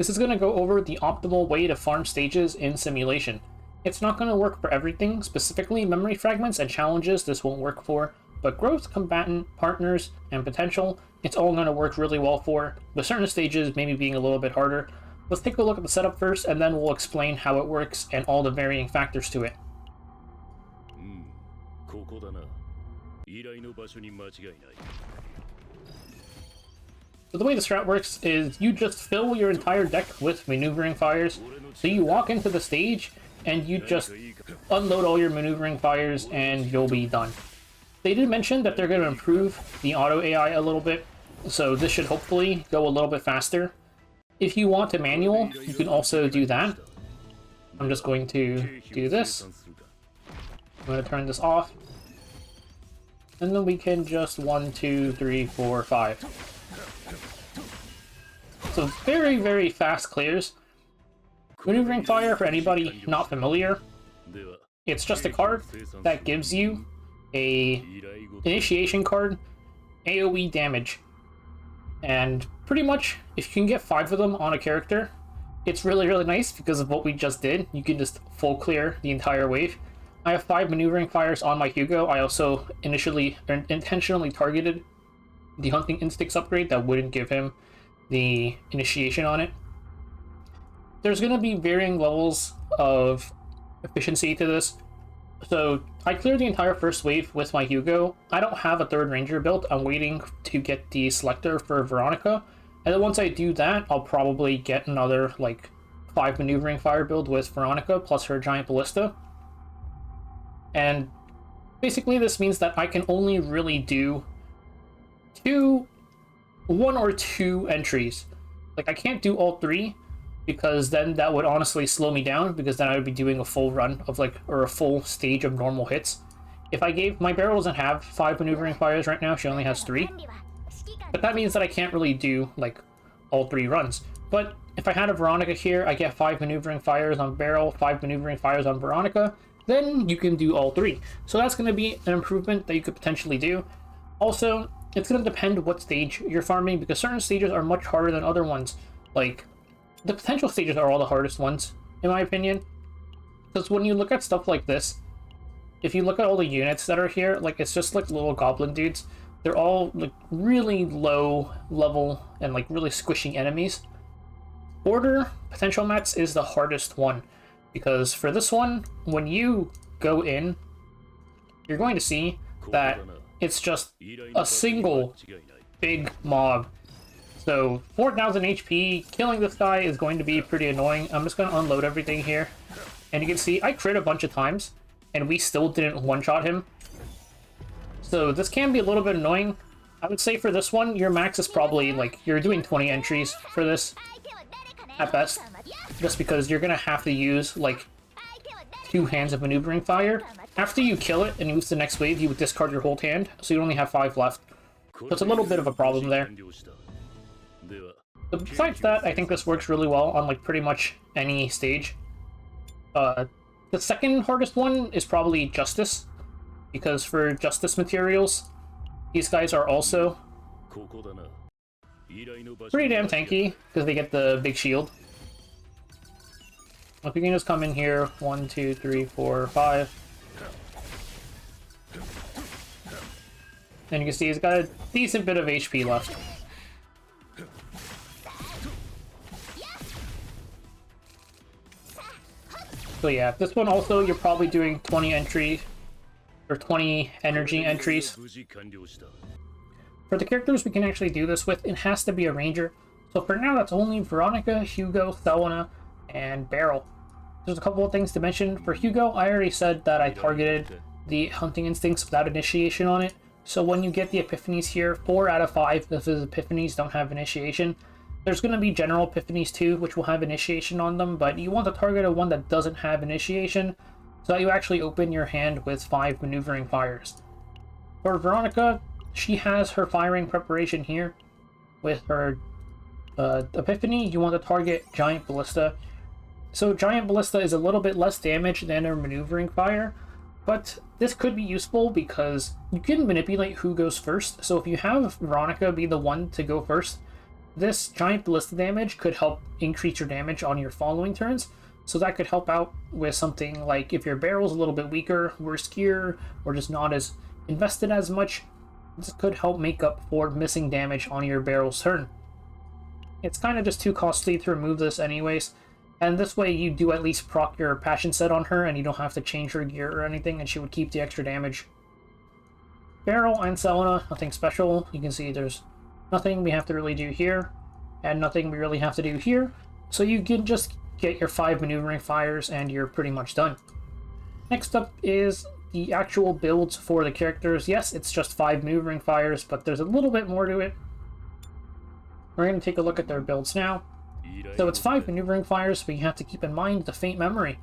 This is going to go over the optimal way to farm stages in simulation. It's not going to work for everything, specifically memory fragments and challenges this won't work for, but growth, combatant, partners, and potential, it's all going to work really well for, with certain stages maybe being a little bit harder. Let's take a look at the setup first, and then we'll explain how it works and all the varying factors to it. So the way this strat works is you just fill your entire deck with maneuvering fires. So you walk into the stage and you just unload all your maneuvering fires and you'll be done. They did mention that they're going to improve the auto AI a little bit, so this should hopefully go a little bit faster. If you want a manual, you can also do that. I'm just going to do this. I'm going to turn this off. And then we can just 1, 2, 3, 4, 5. So very, very fast clears. Maneuvering Fire, for anybody not familiar, it's just a card that gives you a initiation card, AoE damage. And pretty much, if you can get 5 of them on a character, it's really, really nice because of what we just did. You can just full clear the entire wave. I have 5 Maneuvering Fires on my Hugo. I also intentionally targeted the Hunting Instincts upgrade that wouldn't give him the initiation on it. There's going to be varying levels of efficiency to this. So I cleared the entire first wave with my Hugo. I don't have a 3rd Ranger built. I'm waiting to get the selector for Veronica. And then once I do that, I'll probably get another like 5 Maneuvering Fire build with Veronica plus her Giant Ballista. And basically this means that I can only really do 1 or 2 entries. Like, I can't do all 3 because then that would honestly slow me down, because then I would be doing a full run of or a full stage of normal hits. If I gave, my barrel doesn't have 5 Maneuvering Fires right now, she only has 3. But that means that I can't really do all 3 runs. But if I had a Veronica here, I get 5 Maneuvering Fires on barrel, 5 Maneuvering Fires on Veronica, then you can do all 3. So that's going to be an improvement that you could potentially do. Also, it's going to depend what stage you're farming, because certain stages are much harder than other ones. Like, the potential stages are all the hardest ones, in my opinion. Because when you look at stuff like this, if you look at all the units that are here, it's just little goblin dudes. They're all really low level and really squishy enemies. Border potential mats is the hardest one, because for this one, when you go in, you're going to see that it's just a single big mob. So 4,000 HP, killing this guy is going to be pretty annoying. I'm just going to unload everything here. And you can see I crit a bunch of times, and we still didn't one-shot him. So this can be a little bit annoying. I would say for this one, your max is probably, you're doing 20 entries for this, at best. Just because you're going to have to use, 2 hands of Maneuvering Fire. After you kill it and move to the next wave, you would discard your whole hand, so you only have 5 left. So it's a little bit of a problem there. But besides that, I think this works really well on pretty much any stage. The second hardest one is probably Justice, because for Justice materials, these guys are also pretty damn tanky, because they get the big shield. If we can just come in here, 1, 2, 3, 4, 5. And you can see he's got a decent bit of HP left. So yeah, this one also, you're probably doing 20 entries, or 20 energy entries. For the characters we can actually do this with, it has to be a ranger. So for now, that's only Veronica, Hugo, Thelona, and Beryl. There's a couple of things to mention. For Hugo, I already said that I targeted the Hunting Instincts without initiation on it. So when you get the Epiphanies here, 4 out of 5 of the Epiphanies don't have initiation. There's going to be general Epiphanies too, which will have initiation on them, but you want to target a one that doesn't have initiation, so that you actually open your hand with 5 Maneuvering Fires. For Veronica, she has her firing preparation here. With her Epiphany, you want to target Giant Ballista. So Giant Ballista is a little bit less damage than her Maneuvering Fire, but this could be useful because you can manipulate who goes first. So if you have Veronica be the one to go first, This giant ballista damage could help increase your damage on your following turns, so that could help out with something like if your barrel's a little bit weaker, worse gear, or just not as invested as much. This could help make up for missing damage on your barrel's turn. It's kind of just too costly to remove this anyways, and this way you do at least proc your passion set on her and you don't have to change her gear or anything, and she would keep the extra damage. Barrel and Selena, nothing special. You can see there's nothing we have to really do here, and nothing we really have to do here, so you can just get your 5 maneuvering fires and you're pretty much done. Next up is the actual builds for the characters. Yes, it's just 5 maneuvering fires, but there's a little bit more to it. We're going to take a look at their builds now. So it's 5 maneuvering fires, but you have to keep in mind the faint memory.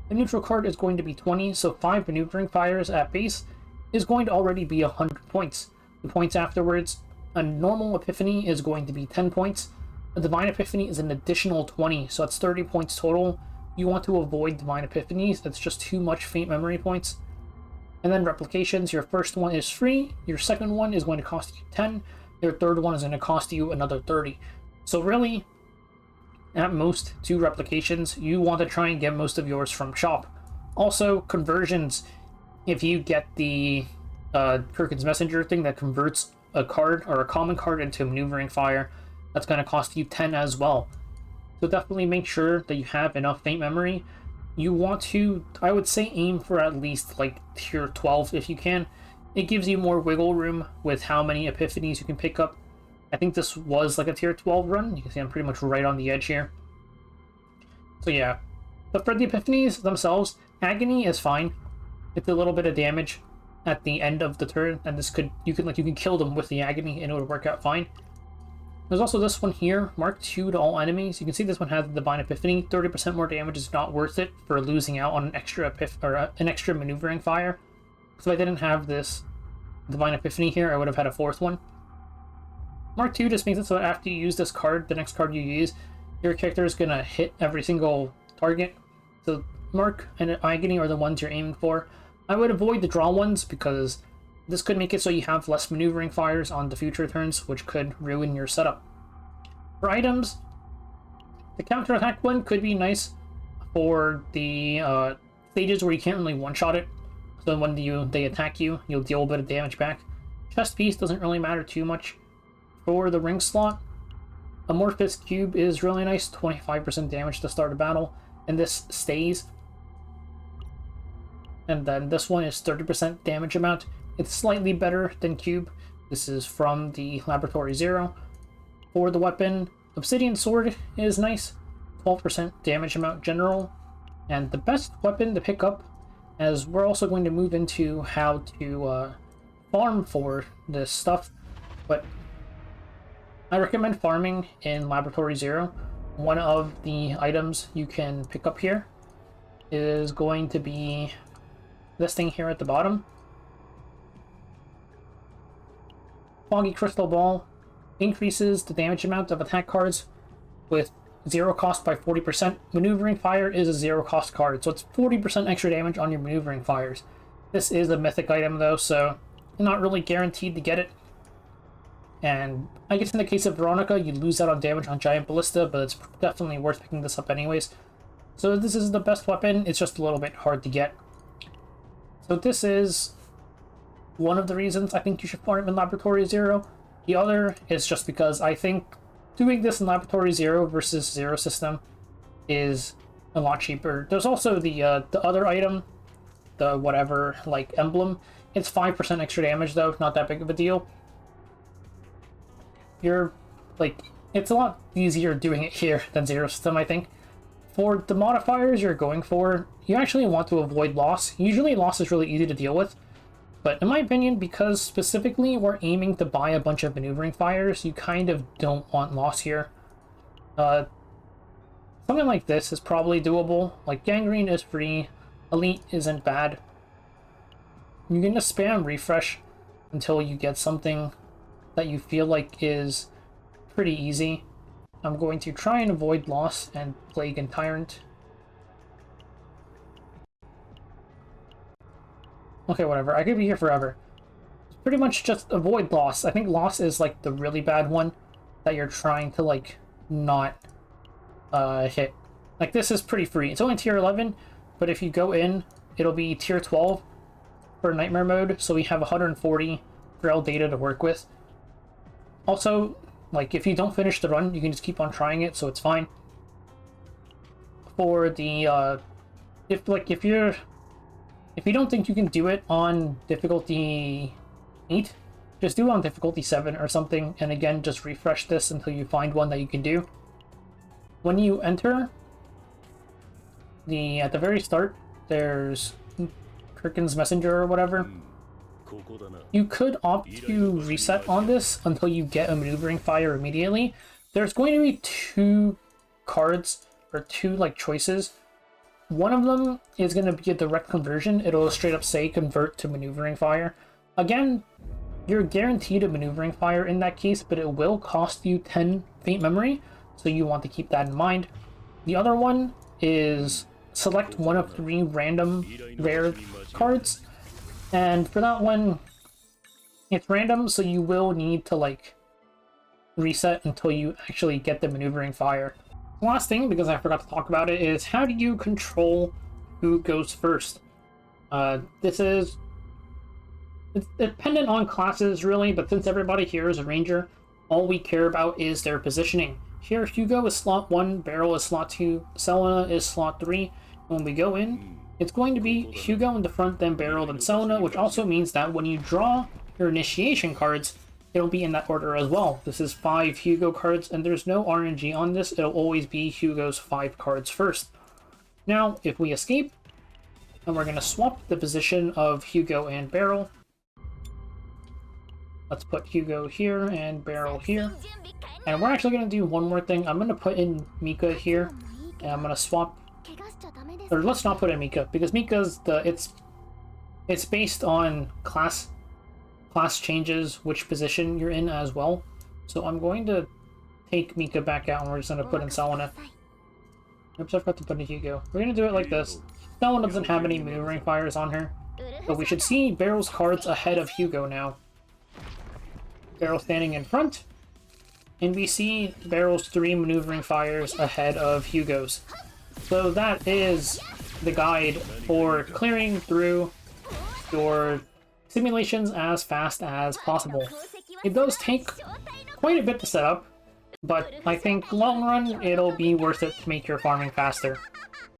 The neutral card is going to be 20, so 5 maneuvering fires at base is going to already be 100 points. The points afterwards, a normal Epiphany is going to be 10 points. A Divine Epiphany is an additional 20, so that's 30 points total. You want to avoid Divine Epiphanies, that's just too much faint memory points. And then replications, your first one is free, your second one is going to cost you 10, your third one is going to cost you another 30. So really, at most 2 replications, you want to try and get most of yours from shop. Also, conversions, if you get the Kirkin's Messenger thing that converts a card or a common card into a maneuvering fire, that's going to cost you 10 as well. So definitely make sure that you have enough faint memory. You want to, I would say, aim for at least like tier 12 if you can. It gives you more wiggle room with how many Epiphanies you can pick up. I think this was like a tier 12 run. You can see I'm pretty much right on the edge here. So yeah, but for the Epiphanies themselves, Agony is fine. It's a little bit of damage at the end of the turn, and this could you can kill them with the Agony and it would work out fine. There's also this one here, Mark II to all enemies. You can see this one has the Divine Epiphany. 30% more damage is not worth it for losing out on an extra an extra maneuvering fire. So if I didn't have this Divine Epiphany here, I would have had a 4th one. Mark II just means it so that after you use this card, the next card you use, your character is gonna hit every single target. So Mark and Agony are the ones you're aiming for. I would avoid the draw ones because this could make it so you have less maneuvering fires on the future turns, which could ruin your setup. For items, the counterattack one could be nice for the stages where you can't really one-shot it. So when they attack you, you'll deal a bit of damage back. Chest piece doesn't really matter too much. For the ring slot, Amorphous Cube is really nice, 25% damage to start a battle, and this stays. And then this one is 30% damage amount. It's slightly better than Cube. This is from the Laboratory Zero. For the weapon, Obsidian Sword is nice, 12% damage amount general. And the best weapon to pick up, as we're also going to move into how to farm for this stuff, but I recommend farming in Laboratory Zero. One of the items you can pick up here is going to be this thing here at the bottom. Foggy Crystal Ball increases the damage amount of attack cards with 0 cost by 40%. Maneuvering Fire is a 0 cost card, so it's 40% extra damage on your maneuvering fires. This is a mythic item though, so you're not really guaranteed to get it. And I guess in the case of Veronica, you lose out on damage on Giant Ballista, but it's definitely worth picking this up anyways. So this is the best weapon, it's just a little bit hard to get. So this is one of the reasons I think you should farm in Laboratory Zero. The other is just because I think doing this in Laboratory Zero versus Zero System is a lot cheaper. There's also the other item, the whatever, like, emblem. It's 5% extra damage though, not that big of a deal. It's a lot easier doing it here than Zero System, I think. For the modifiers you're going for, you actually want to avoid loss. Usually loss is really easy to deal with, but in my opinion, because specifically we're aiming to buy a bunch of maneuvering fires, you kind of don't want loss here. Something like this is probably doable. Like, Gangrene is free, Elite isn't bad. You can just spam refresh until you get something that you feel like is pretty easy. I'm going to try and avoid loss and Plague and Tyrant. Okay, whatever. I could be here forever. Pretty much just avoid loss. I think loss is like the really bad one. that you're trying to like not hit. Like this is pretty free. It's only tier 11, but if you go in, it'll be tier 12 for nightmare mode, so we have 140 trail data to work with. Also, like if you don't finish the run, you can just keep on trying it, so it's fine. For the if you don't think you can do it on difficulty 8, just do it on difficulty 7 or something, and again just refresh this until you find one that you can do. When you enter at the very start, there's Kirkin's Messenger or whatever. You could opt to reset on this until you get a maneuvering fire immediately. There's going to be 2 cards or 2 like choices. One of them is going to be a direct conversion. It'll straight up say convert to maneuvering fire. Again, you're guaranteed a maneuvering fire in that case, but it will cost you 10 faint memory, so you want to keep that in mind. The other one is select one of 3 random rare cards, and for that one, it's random, so you will need to like reset until you actually get the maneuvering fire. The last thing, because I forgot to talk about it, is how do you control who goes first? It's dependent on classes really, but since everybody here is a ranger, all we care about is their positioning. Here, Hugo is slot 1, Beryl is slot 2, Selena is slot 3. When we go in, it's going to be Hugo in the front, then Beryl, then Selena, which also means that when you draw your initiation cards, it'll be in that order as well. This is 5 Hugo cards, and there's no RNG on this. It'll always be Hugo's 5 cards first. Now, if we escape, and we're going to swap the position of Hugo and Beryl. Let's put Hugo here and Beryl here. And we're actually going to do one more thing. I'm going to put in Mika here, and I'm going to swap. Or let's not put in Mika, because Mika's it's based on class changes, which position you're in as well. So I'm going to take Mika back out, and we're just going to put in Selena. Oops, I forgot to put in Hugo. We're going to do it like this. Selena doesn't have any maneuvering fires on her, but we should see Beryl's cards ahead of Hugo now. Beryl standing in front, and we see Beryl's 3 maneuvering fires ahead of Hugo's. So that is the guide for clearing through your simulations as fast as possible. It does take quite a bit to set up, but I think long run it'll be worth it to make your farming faster.